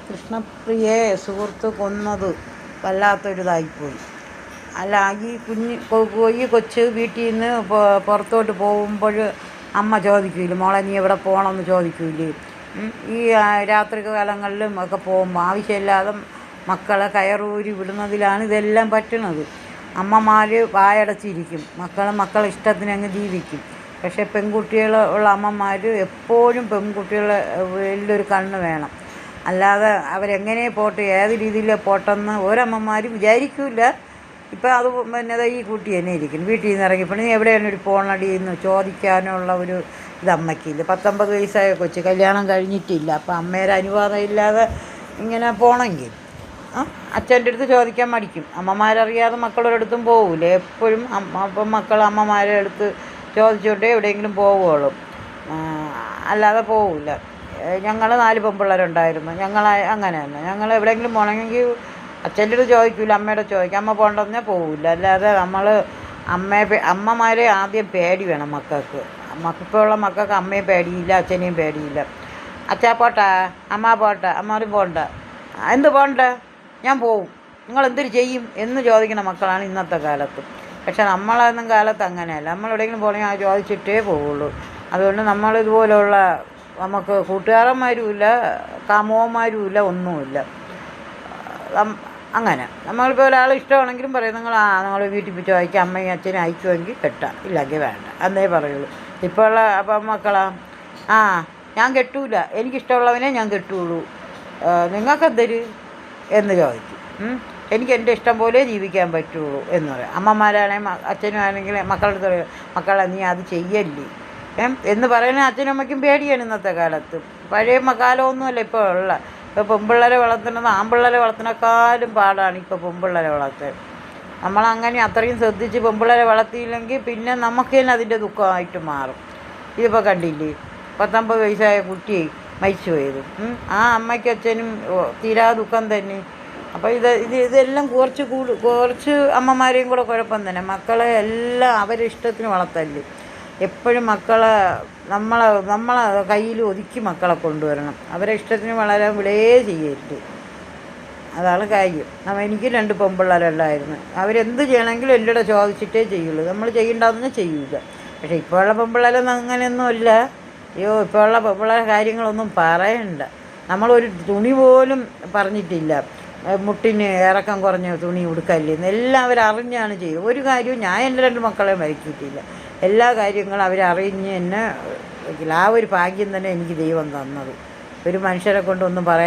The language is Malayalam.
കൃഷ്ണപ്രിയയെ സുഹൃത്ത് കൊന്നത് വല്ലാത്തൊരിതായിപ്പോയി. അല്ല, ഈ കൊച്ച് വീട്ടിൽ നിന്ന് പുറത്തോട്ട് പോകുമ്പോൾ അമ്മ ചോദിക്കൂലേ, മോളെ നീ എവിടെ പോകണമെന്ന് ചോദിക്കൂലേ? ഈ രാത്രി കാലങ്ങളിലും ഒക്കെ പോകുമ്പോൾ ആവശ്യമില്ലാതെ മക്കളെ കയറൂരി വിടുന്നതിലാണ് ഇതെല്ലാം പറ്റുന്നത്. അമ്മമാർ വായടച്ചിരിക്കും, മക്കളെ ഇഷ്ടത്തിന് അങ്ങ് ജീവിക്കും. പക്ഷേ പെൺകുട്ടികൾ ഉള്ള അമ്മമാർ എപ്പോഴും പെൺകുട്ടികളെ വലിയൊരു കണ്ണ് വേണം. അല്ലാതെ അവരെങ്ങനെ പോട്ടെ, ഏത് രീതിയിൽ പോട്ടെന്ന് ഒരമ്മമാരും വിചാരിക്കില്ല. ഇപ്പം അത് പിന്നെ ഈ കുട്ടി തന്നെ ഇരിക്കുന്നു, വീട്ടിൽ നിന്ന് ഇറങ്ങിയപ്പോൾ നീ എവിടെയാണ് ഒരു പോണടി എന്ന് ചോദിക്കാനുള്ള ഒരു ഇത് അമ്മയ്ക്കില്ല. 19 വയസ്സായ കൊച്ച്, കല്യാണം കഴിഞ്ഞിട്ടില്ല. അപ്പം അമ്മയുടെ അനുവാദം ഇല്ലാതെ ഇങ്ങനെ പോകണമെങ്കിൽ അച്ഛൻ്റെ അടുത്ത് ചോദിക്കാൻ മടിക്കും. അമ്മമാരറിയാതെ മക്കളുടെ അടുത്തും പോകില്ല. എപ്പോഴും അപ്പം അമ്മമാരുടെ അടുത്ത് ചോദിച്ചുകൊണ്ടേ എവിടെയെങ്കിലും പോവുകയുള്ളൂ, അല്ലാതെ പോകില്ല. ഞങ്ങൾ 4 പെൺപിള്ളേരുണ്ടായിരുന്നു. ഞങ്ങൾ അങ്ങനെ തന്നെ, ഞങ്ങൾ എവിടെയെങ്കിലും പോകണമെങ്കിൽ അച്ഛൻ്റെ അടുത്ത് ചോദിക്കില്ല, അമ്മയുടെ ചോദിക്കും. അമ്മ പോകണ്ടെന്നേ പോകില്ല. അല്ലാതെ നമ്മൾ അമ്മമാരെ ആദ്യം പേടി വേണം മക്കൾക്ക്. ഇപ്പോഴുള്ള മക്കൾക്ക് അമ്മയെ പേടിയില്ല, അച്ഛനെയും പേടിയില്ല. അച്ഛാ പോട്ടെ, അമ്മ പോട്ടെ, അമ്മമാരും പോകണ്ട. എന്ത് പോകണ്ട, ഞാൻ പോവും, നിങ്ങളെന്തൊരു ചെയ്യും എന്ന് ചോദിക്കുന്ന മക്കളാണ് ഇന്നത്തെ കാലത്ത്. പക്ഷെ നമ്മളൊന്നും കാലത്ത് അങ്ങനെയല്ല. നമ്മളെവിടെയെങ്കിലും പോകണമെങ്കിൽ ചോദിച്ചിട്ടേ പോവുള്ളൂ. അതുകൊണ്ട് നമ്മളിതുപോലുള്ള നമുക്ക് കൂട്ടുകാരന്മാരുമില്ല, കാമുകന്മാരുമില്ല, ഒന്നുമില്ല. അങ്ങനെ നമ്മളിപ്പോൾ ഒരാൾ ഇഷ്ടമാണെങ്കിലും പറയും, നിങ്ങൾ വീട്ടിൽ പോയി ചോദിക്കുക, അമ്മയും അച്ഛനും അയക്കുമെങ്കിൽ കെട്ടാം, ഇല്ലെങ്കിൽ വേണ്ട എന്നേ പറയുള്ളൂ. ഇപ്പോൾ ഉള്ള അപ്പം മക്കളാ, ഞാൻ കെട്ടൂല, എനിക്കിഷ്ടമുള്ളവനെ ഞാൻ കെട്ടുള്ളൂ, നിങ്ങൾക്കെന്തര് എന്ന് ചോദിക്കും. എനിക്ക് എൻ്റെ ഇഷ്ടം പോലെ ജീവിക്കാൻ പറ്റുള്ളൂ എന്ന് പറയും. അമ്മമാരാണെങ്കിൽ അച്ഛനും ആണെങ്കിൽ മക്കളുടെ അടുത്ത് പറയും, മക്കളെ നീ അത് ചെയ്യല്ലേ എന്ന് പറയുന്നത് അച്ഛനും അമ്മയ്ക്കും പേടിയാണ് ഇന്നത്തെ കാലത്ത്. പഴയ കാലമൊന്നുമല്ല ഇപ്പോൾ ഉള്ള. ഇപ്പോൾ പെൺപിള്ളേരെ വളർത്തുന്നത് ആൺപിള്ളേരെ വളർത്തുന്നതിനേക്കാളും പാടാണ് ഇപ്പോൾ പെൺപിള്ളേരെ വളർത്താൻ. നമ്മളങ്ങനെ അത്രയും ശ്രദ്ധിച്ച് പെൺപിള്ളേരെ വളർത്തിയില്ലെങ്കിൽ പിന്നെ നമുക്ക് തന്നെ അതിൻ്റെ ദുഃഖമായിട്ട് മാറും. ഇതിപ്പോൾ കണ്ടില്ലേ, 19 വയസ്സായ കുട്ടി മരിച്ചു പോയത്. ആ അമ്മയ്ക്കും അച്ഛനും തീരാ ദുഃഖം തന്നെ. അപ്പോൾ ഇതെല്ലാം കുറച്ച് അമ്മമാരെയും കൂടെ കുഴപ്പം തന്നെ. മക്കളെ എല്ലാം അവരുടെ ഇഷ്ടത്തിന് വളർത്തല്ലേ. എപ്പോഴും മക്കളെ നമ്മളെ കയ്യിൽ ഒതുക്കി മക്കളെ കൊണ്ടുവരണം. അവരെ ഇഷ്ടത്തിന് വളരാൻ വിടേ ചെയ്യരുത്. അതാണ് കാര്യം. എനിക്ക് 2 പെൺപിള്ളേരുണ്ടായിരുന്നു. അവരെന്ത് ചെയ്യണമെങ്കിലും എൻ്റെ കൂടെ ചോദിച്ചിട്ടേ ചെയ്യുള്ളൂ, നമ്മൾ ചെയ്യേണ്ടതെന്ന് ചെയ്യൂല. പക്ഷേ ഇപ്പോഴുള്ള പെൺപിള്ളേരൊന്നും അങ്ങനെയൊന്നുമില്ല. ഇപ്പോഴുള്ള പെൺപിള്ളേരുടെ കാര്യങ്ങളൊന്നും പറയണ്ട. നമ്മളൊരു തുണി പോലും പറഞ്ഞിട്ടില്ല, മുട്ടിന് ഇറക്കം കുറഞ്ഞ തുണി ഉടുക്കല്ലേ എന്ന്. എല്ലാം അവരറിഞ്ഞാണ് ചെയ്യുക. ഒരു കാര്യവും ഞാൻ എൻ്റെ 2 മക്കളെ മരിക്കിയിട്ടില്ല. എല്ലാ കാര്യങ്ങളും അവരറിഞ്ഞ് എന്നെ. ആ ഒരു ഭാഗ്യം തന്നെ എനിക്ക് ദൈവം തന്നത്. ഒരു മനുഷ്യരെ കൊണ്ടൊന്നും പറയാൻ